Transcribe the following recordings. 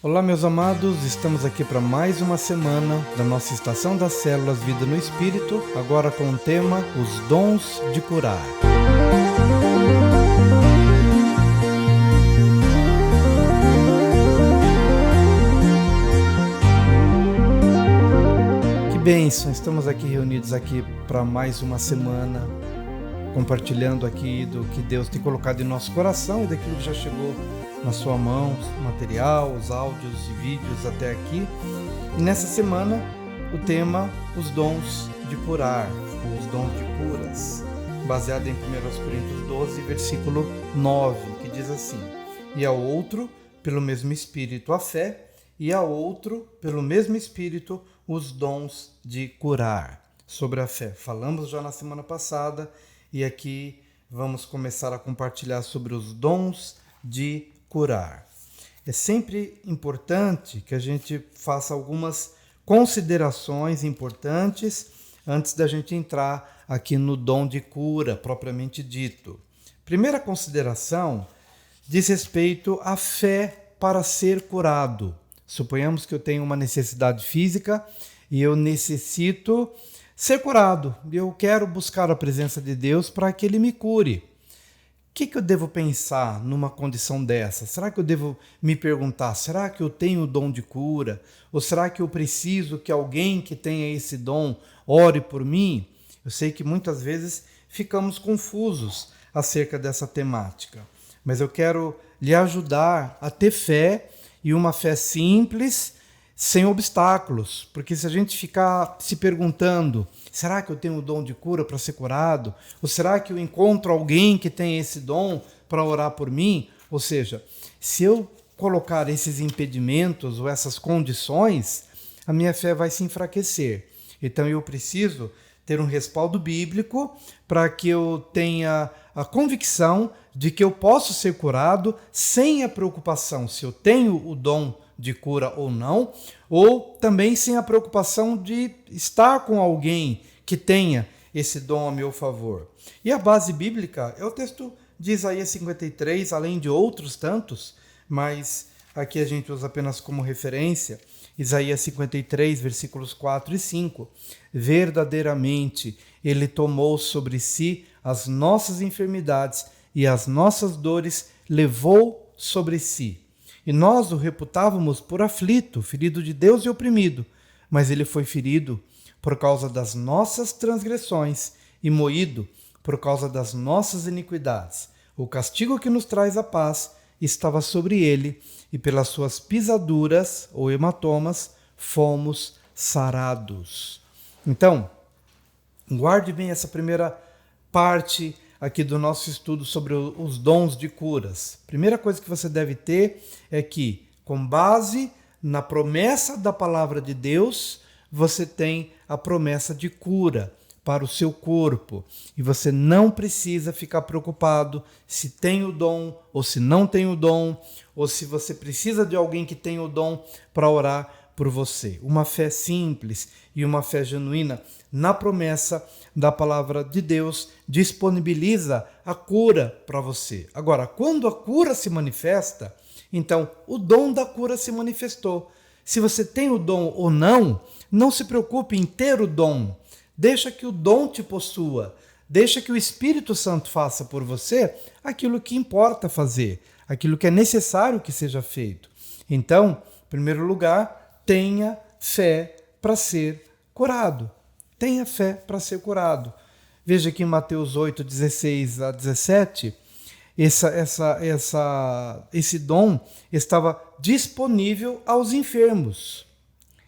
Olá, meus amados, estamos aqui para mais uma semana da nossa Estação das Células Vida no Espírito, agora com o tema Os Dons de Curar. Que bênção, estamos aqui reunidos aqui para mais uma semana, compartilhando aqui do que Deus tem colocado em nosso coração e daquilo que já chegou na sua mão, o material, os áudios e vídeos até aqui. E nessa semana, o tema, os dons de curar, ou os dons de curas, baseado em 1 Coríntios 12, versículo 9, que diz assim: E ao outro, pelo mesmo Espírito, a fé, e ao outro, pelo mesmo Espírito, os dons de curar. Sobre a fé, falamos já na semana passada, e aqui vamos começar a compartilhar sobre os dons de curar. É sempre importante que a gente faça algumas considerações importantes antes da gente entrar aqui no dom de cura propriamente dito. Primeira consideração diz respeito à fé para ser curado. Suponhamos que eu tenho uma necessidade física e eu necessito ser curado. Eu quero buscar a presença de Deus para que Ele me cure. O que eu devo pensar numa condição dessa? Será que eu devo me perguntar, será que eu tenho o dom de cura? Ou será que eu preciso que alguém que tenha esse dom ore por mim? Eu sei que muitas vezes ficamos confusos acerca dessa temática, mas eu quero lhe ajudar a ter fé, e uma fé simples, sem obstáculos, porque se a gente ficar se perguntando, será que eu tenho o dom de cura para ser curado? Ou será que eu encontro alguém que tem esse dom para orar por mim? Ou seja, se eu colocar esses impedimentos ou essas condições, a minha fé vai se enfraquecer. Então eu preciso ter um respaldo bíblico para que eu tenha a convicção de que eu posso ser curado sem a preocupação se eu tenho o dom de cura ou não, ou também sem a preocupação de estar com alguém que tenha esse dom a meu favor. E a base bíblica é o texto de Isaías 53, além de outros tantos, mas aqui a gente usa apenas como referência, Isaías 53, versículos 4 e 5. Verdadeiramente, Ele tomou sobre si as nossas enfermidades e as nossas dores levou sobre si. E nós o reputávamos por aflito, ferido de Deus e oprimido, mas ele foi ferido por causa das nossas transgressões e moído por causa das nossas iniquidades. O castigo que nos traz a paz estava sobre ele, e pelas suas pisaduras ou hematomas fomos sarados. Então, guarde bem essa primeira parte aqui do nosso estudo sobre os dons de curas. Primeira coisa que você deve ter é que, com base na promessa da palavra de Deus, você tem a promessa de cura para o seu corpo. E você não precisa ficar preocupado se tem o dom ou se não tem o dom, ou se você precisa de alguém que tem o dom para orar por você. Uma fé simples e uma fé genuína na promessa da palavra de Deus disponibiliza a cura para você. Agora, quando a cura se manifesta, então o dom da cura se manifestou. Se você tem o dom ou não, não se preocupe em ter o dom. Deixa que o dom te possua. Deixa que o Espírito Santo faça por você aquilo que importa fazer, aquilo que é necessário que seja feito. Então, em primeiro lugar, tenha fé para ser curado. Tenha fé para ser curado. Veja aqui em Mateus 8, 16 a 17, esse dom estava disponível aos enfermos.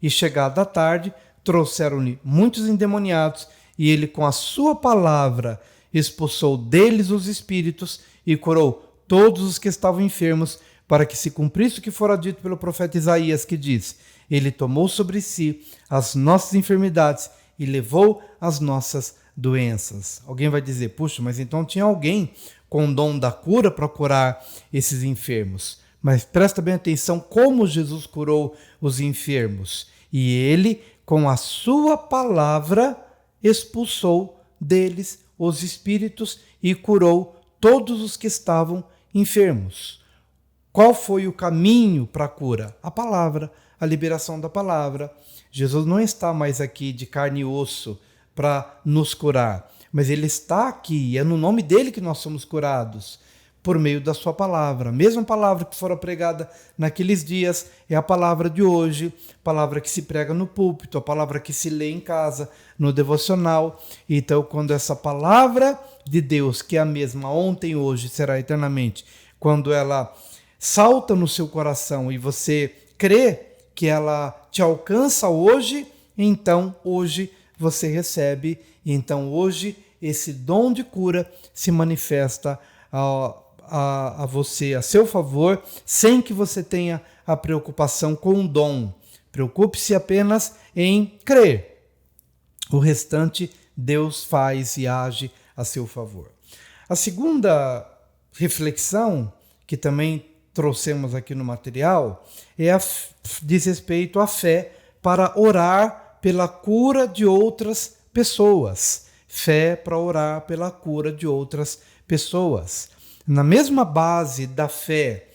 E chegada a tarde, trouxeram-lhe muitos endemoniados, e ele com a sua palavra expulsou deles os espíritos e curou todos os que estavam enfermos, para que se cumprisse o que fora dito pelo profeta Isaías, que diz: Ele tomou sobre si as nossas enfermidades e levou as nossas doenças. Alguém vai dizer, puxa, mas então tinha alguém com o dom da cura para curar esses enfermos. Mas presta bem atenção como Jesus curou os enfermos. E ele, com a sua palavra, expulsou deles os espíritos e curou todos os que estavam enfermos. Qual foi o caminho para a cura? A palavra, a liberação da palavra. Jesus não está mais aqui de carne e osso para nos curar, mas ele está aqui, e é no nome dele que nós somos curados, por meio da sua palavra. A mesma palavra que fora pregada naqueles dias é a palavra de hoje, palavra que se prega no púlpito, a palavra que se lê em casa, no devocional. Então, quando essa palavra de Deus, que é a mesma ontem, hoje, será eternamente, quando ela salta no seu coração e você crê que ela te alcança hoje, então hoje você recebe, e então hoje esse dom de cura se manifesta a você, a seu favor, sem que você tenha a preocupação com o dom. Preocupe-se apenas em crer. O restante Deus faz e age a seu favor. A segunda reflexão, que também trouxemos aqui no material, diz respeito à fé para orar pela cura de outras pessoas. Fé para orar pela cura de outras pessoas. Na mesma base da fé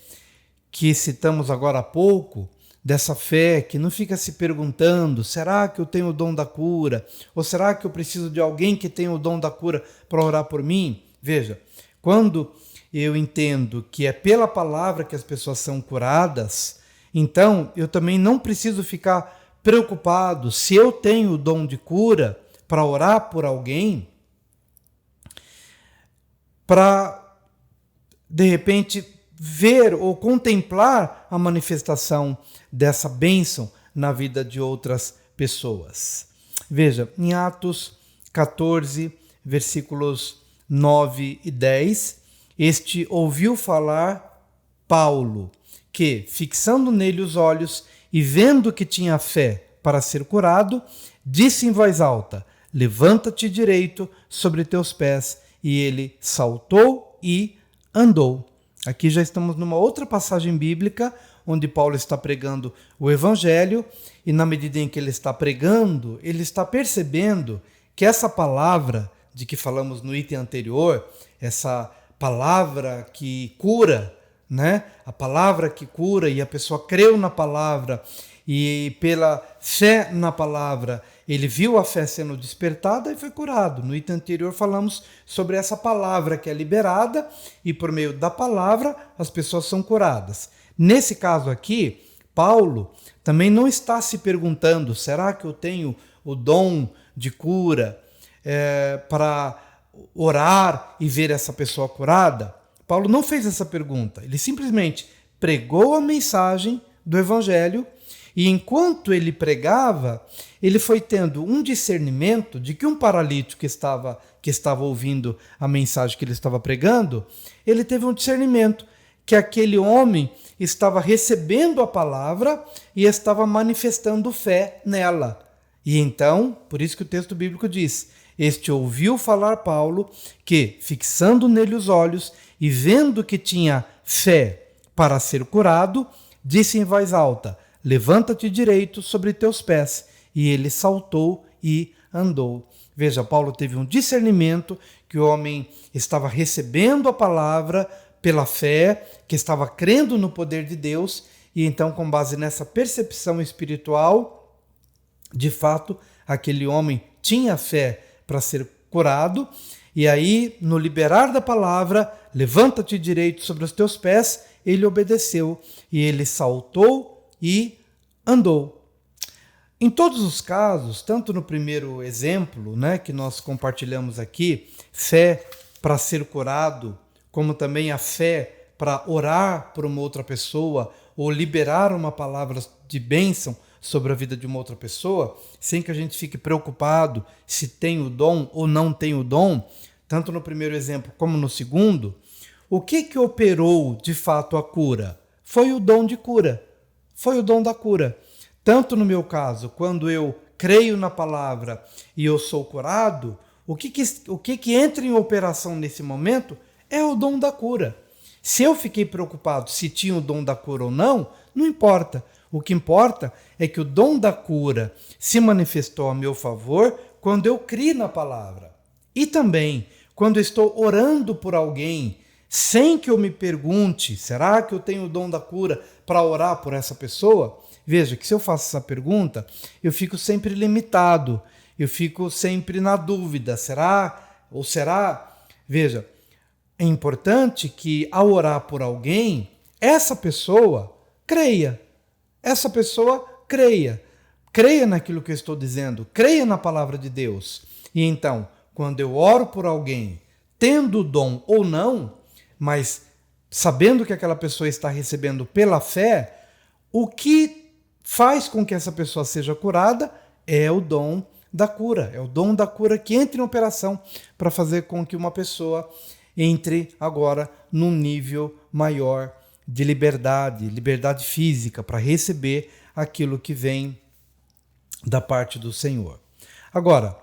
que citamos agora há pouco, dessa fé que não fica se perguntando, será que eu tenho o dom da cura? Ou será que eu preciso de alguém que tenha o dom da cura para orar por mim? Veja, quando eu entendo que é pela palavra que as pessoas são curadas, então eu também não preciso ficar preocupado se eu tenho o dom de cura para orar por alguém, para de repente ver ou contemplar a manifestação dessa bênção na vida de outras pessoas. Veja, em Atos 14, versículos 9 e 10, este ouviu falar Paulo, que, fixando nele os olhos e vendo que tinha fé para ser curado, disse em voz alta: levanta-te direito sobre teus pés. E ele saltou e andou. Aqui já estamos numa outra passagem bíblica, onde Paulo está pregando o Evangelho, e na medida em que ele está pregando, ele está percebendo que essa palavra de que falamos no item anterior, essa palavra que cura, né? A palavra que cura, e a pessoa creu na palavra, e pela fé na palavra, ele viu a fé sendo despertada e foi curado. No item anterior falamos sobre essa palavra que é liberada, e por meio da palavra as pessoas são curadas. Nesse caso aqui, Paulo também não está se perguntando, será que eu tenho o dom de cura para orar e ver essa pessoa curada? Paulo não fez essa pergunta, ele simplesmente pregou a mensagem do Evangelho, e enquanto ele pregava, ele foi tendo um discernimento de que um paralítico que estava ouvindo a mensagem que ele estava pregando, ele teve um discernimento que aquele homem estava recebendo a palavra e estava manifestando fé nela. E então, por isso que o texto bíblico diz, este ouviu falar Paulo, que, fixando nele os olhos e vendo que tinha fé para ser curado, disse em voz alta: levanta-te direito sobre teus pés. E ele saltou e andou. Veja, Paulo teve um discernimento que o homem estava recebendo a palavra pela fé, que estava crendo no poder de Deus, e então, com base nessa percepção espiritual, de fato, aquele homem tinha fé para ser curado, e aí, no liberar da palavra, levanta-te direito sobre os teus pés, ele obedeceu, e ele saltou e andou. Em todos os casos, tanto no primeiro exemplo, né, que nós compartilhamos aqui, fé para ser curado, como também a fé para orar por uma outra pessoa ou liberar uma palavra de bênção sobre a vida de uma outra pessoa, sem que a gente fique preocupado se tem o dom ou não tem o dom, tanto no primeiro exemplo como no segundo, o que operou de fato a cura? Foi o dom de cura, foi o dom da cura. Tanto no meu caso, quando eu creio na palavra e eu sou curado, o que entra em operação nesse momento é o dom da cura. Se eu fiquei preocupado se tinha o dom da cura ou não, não importa. O que importa é que o dom da cura se manifestou a meu favor quando eu criei na palavra. E também, quando eu estou orando por alguém, sem que eu me pergunte, será que eu tenho o dom da cura para orar por essa pessoa? Veja que se eu faço essa pergunta, eu fico sempre limitado, eu fico sempre na dúvida, será ou será? Veja, é importante que ao orar por alguém, essa pessoa creia. Essa pessoa creia. Creia naquilo que eu estou dizendo, creia na palavra de Deus. E então, quando eu oro por alguém, tendo o dom ou não, mas sabendo que aquela pessoa está recebendo pela fé, o que faz com que essa pessoa seja curada é o dom da cura. É o dom da cura que entra em operação para fazer com que uma pessoa entre agora num nível maior de liberdade física, para receber aquilo que vem da parte do Senhor. Agora,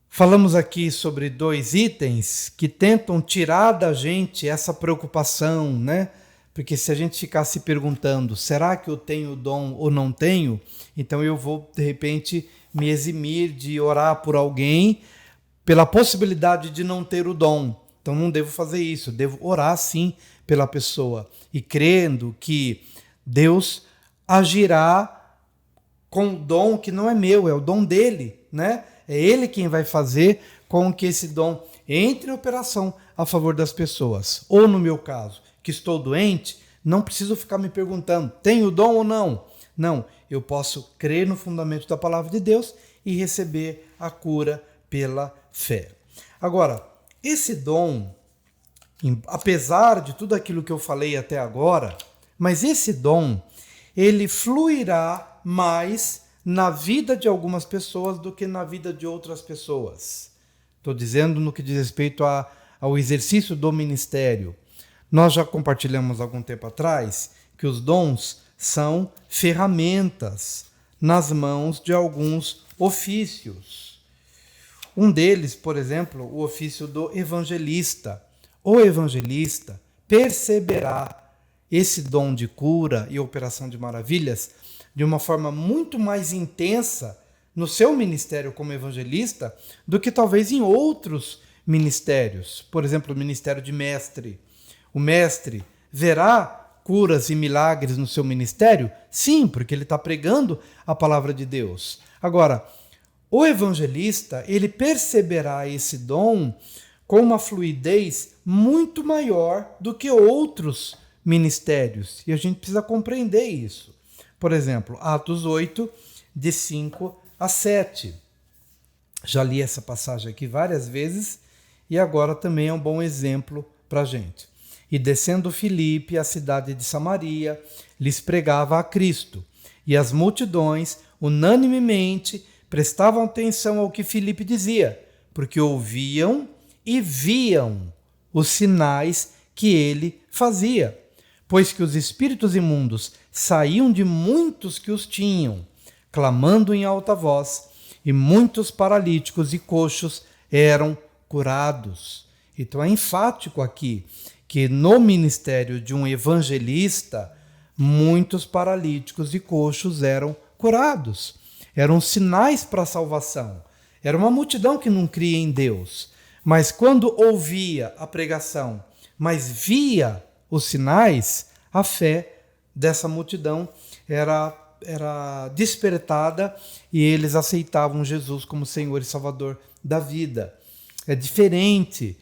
falamos aqui sobre 2 itens que tentam tirar da gente essa preocupação, né? Porque se a gente ficar se perguntando, será que eu tenho dom ou não tenho? Então eu vou, de repente, me eximir de orar por alguém pela possibilidade de não ter o dom. Então não devo fazer isso, devo orar sim pela pessoa e crendo que Deus agirá com o dom que não é meu, é o dom dele, né? É ele quem vai fazer com que esse dom entre em operação a favor das pessoas. Ou no meu caso, que estou doente, não preciso ficar me perguntando, tenho o dom ou não? Não, eu posso crer no fundamento da palavra de Deus e receber a cura pela fé. Agora, esse dom, apesar de tudo aquilo que eu falei até agora, mas esse dom, ele fluirá mais na vida de algumas pessoas do que na vida de outras pessoas. Estou dizendo no que diz respeito ao exercício do ministério. Nós já compartilhamos algum tempo atrás que os dons são ferramentas nas mãos de alguns ofícios. Um deles, por exemplo, o ofício do evangelista. O evangelista perceberá esse dom de cura e operação de maravilhas de uma forma muito mais intensa no seu ministério como evangelista do que talvez em outros ministérios. Por exemplo, o ministério de mestre. O mestre verá curas e milagres no seu ministério? Sim, porque ele está pregando a palavra de Deus. Agora, o evangelista, ele perceberá esse dom com uma fluidez muito maior do que outros ministérios. E a gente precisa compreender isso. Por exemplo, Atos 8, de 5 a 7. Já li essa passagem aqui várias vezes e agora também é um bom exemplo para a gente. E descendo Filipe à cidade de Samaria, lhes pregava a Cristo. E as multidões, unanimemente, prestavam atenção ao que Filipe dizia, porque ouviam e viam os sinais que ele fazia, pois que os espíritos imundos saíam de muitos que os tinham, clamando em alta voz, e muitos paralíticos e coxos eram curados. Então é enfático aqui que no ministério de um evangelista, muitos paralíticos e coxos eram curados. Eram sinais para a salvação. Era uma multidão que não cria em Deus. Mas quando ouvia a pregação, mas via os sinais, a fé dessa multidão era despertada e eles aceitavam Jesus como Senhor e Salvador da vida. É diferente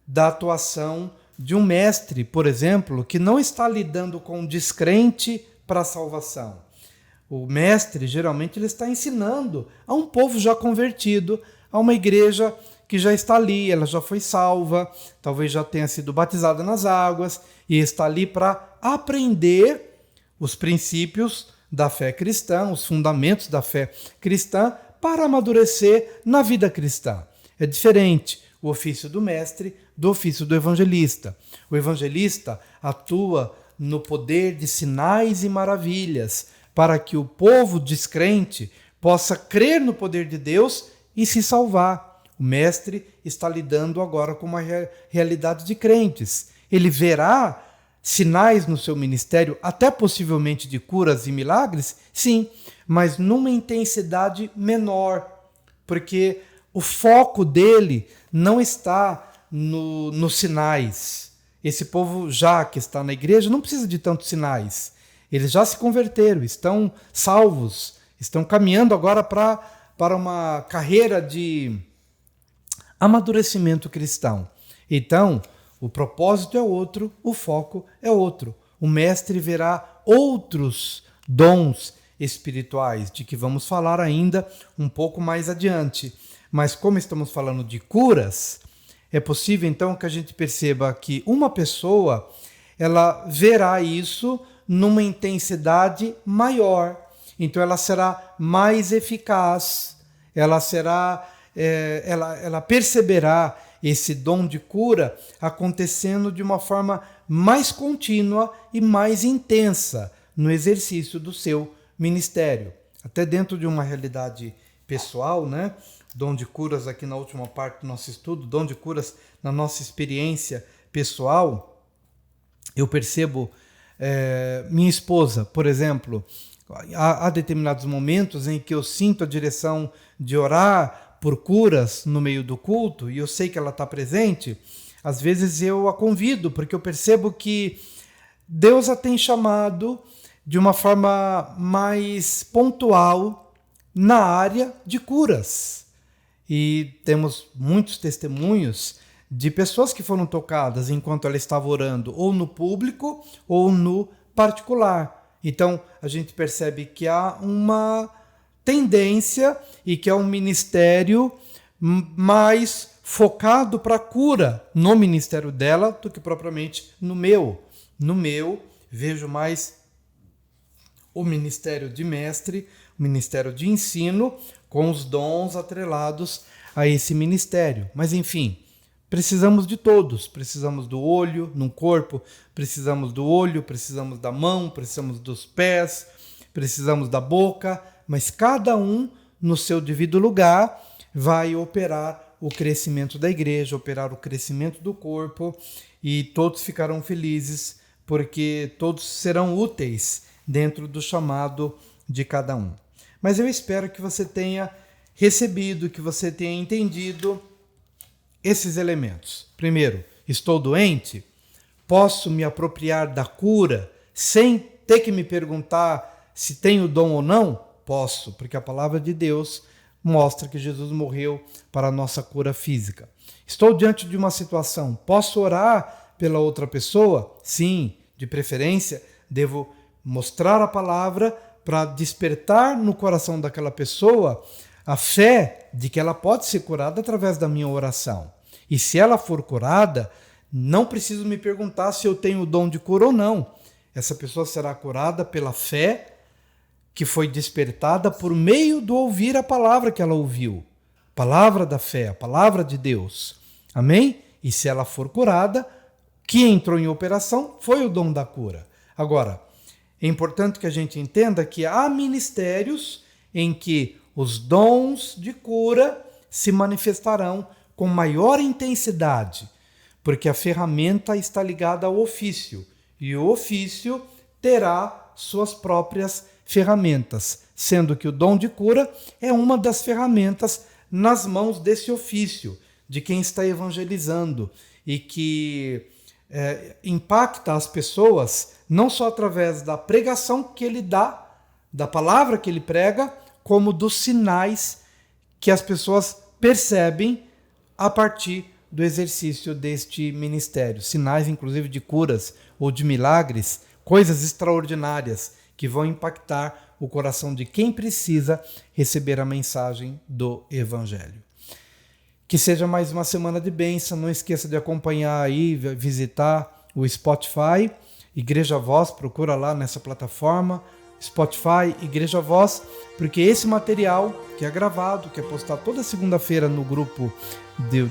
da atuação de um mestre, por exemplo, que não está lidando com um descrente para a salvação. O mestre, geralmente, ele está ensinando a um povo já convertido, a uma igreja que já está ali, ela já foi salva, talvez já tenha sido batizada nas águas, e está ali para aprender os princípios da fé cristã, os fundamentos da fé cristã, para amadurecer na vida cristã. É diferente o ofício do mestre do ofício do evangelista. O evangelista atua no poder de sinais e maravilhas, para que o povo descrente possa crer no poder de Deus e se salvar. O mestre está lidando agora com uma realidade de crentes. Ele verá sinais no seu ministério, até possivelmente de curas e milagres, sim, mas numa intensidade menor, porque o foco dele não está nos sinais. esse povo já que está na igreja não precisa de tantos sinais. Eles já se converteram, estão salvos, estão caminhando agora para uma carreira de amadurecimento cristão. Então, o propósito é outro, o foco é outro. O mestre verá outros dons espirituais, de que vamos falar ainda um pouco mais adiante. Mas como estamos falando de curas, é possível então que a gente perceba que uma pessoa, ela verá isso numa intensidade maior. Então ela será mais eficaz, ela perceberá esse dom de cura acontecendo de uma forma mais contínua e mais intensa no exercício do seu ministério. Até dentro de uma realidade pessoal, né? Dom de curas aqui na última parte do nosso estudo, dom de curas na nossa experiência pessoal, eu percebo minha esposa, por exemplo, há determinados momentos em que eu sinto a direção de orar por curas no meio do culto, e eu sei que ela está presente. Às vezes eu a convido, porque eu percebo que Deus a tem chamado de uma forma mais pontual na área de curas. E temos muitos testemunhos de pessoas que foram tocadas enquanto ela estava orando, ou no público ou no particular. Então a gente percebe que há uma tendência e que é um ministério mais focado para a cura no ministério dela do que propriamente no meu. No meu, vejo mais o ministério de mestre, o ministério de ensino, com os dons atrelados a esse ministério. Mas enfim, precisamos de todos. Precisamos do olho no corpo, precisamos do olho, precisamos da mão, precisamos dos pés, precisamos da boca, mas cada um no seu devido lugar vai operar o crescimento da igreja, operar o crescimento do corpo, e todos ficarão felizes porque todos serão úteis dentro do chamado de cada um. Mas eu espero que você tenha recebido, que você tenha entendido esses elementos. Primeiro, estou doente? Posso me apropriar da cura sem ter que me perguntar se tenho dom ou não? Posso, porque a palavra de Deus mostra que Jesus morreu para a nossa cura física. Estou diante de uma situação, posso orar pela outra pessoa? Sim, de preferência, devo mostrar a palavra para despertar no coração daquela pessoa a fé de que ela pode ser curada através da minha oração. E se ela for curada, não preciso me perguntar se eu tenho o dom de cura ou não. Essa pessoa será curada pela fé que foi despertada por meio do ouvir a palavra que ela ouviu. Palavra da fé, a palavra de Deus. Amém? E se ela for curada, que entrou em operação foi o dom da cura. Agora, é importante que a gente entenda que há ministérios em que os dons de cura se manifestarão com maior intensidade, porque a ferramenta está ligada ao ofício, e o ofício terá suas próprias ferramentas, sendo que o dom de cura é uma das ferramentas nas mãos desse ofício, de quem está evangelizando, e que impacta as pessoas não só através da pregação que ele dá, da palavra que ele prega, como dos sinais que as pessoas percebem a partir do exercício deste ministério. Sinais, inclusive, de curas ou de milagres, coisas extraordinárias que vão impactar o coração de quem precisa receber a mensagem do Evangelho. Que seja mais uma semana de bênção. Não esqueça de acompanhar aí, visitar o Spotify, Igreja Voz, procura lá nessa plataforma, Spotify, Igreja Voz, porque esse material que é gravado, que é postado toda segunda-feira no grupo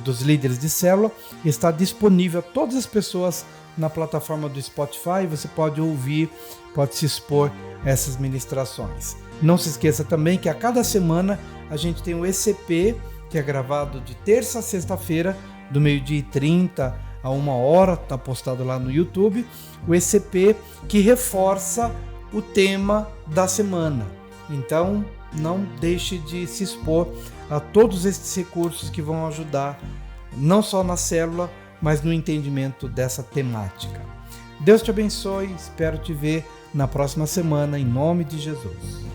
dos líderes de célula, está disponível a todas as pessoas na plataforma do Spotify. Você pode ouvir, pode se expor a essas ministrações. Não se esqueça também que a cada semana a gente tem o ECP, que é gravado de terça a sexta-feira, do 12h30 a 1h, está postado lá no YouTube, o ECP que reforça o tema da semana. Então, não deixe de se expor a todos estes recursos que vão ajudar, não só na célula, mas no entendimento dessa temática. Deus te abençoe, espero te ver na próxima semana, em nome de Jesus.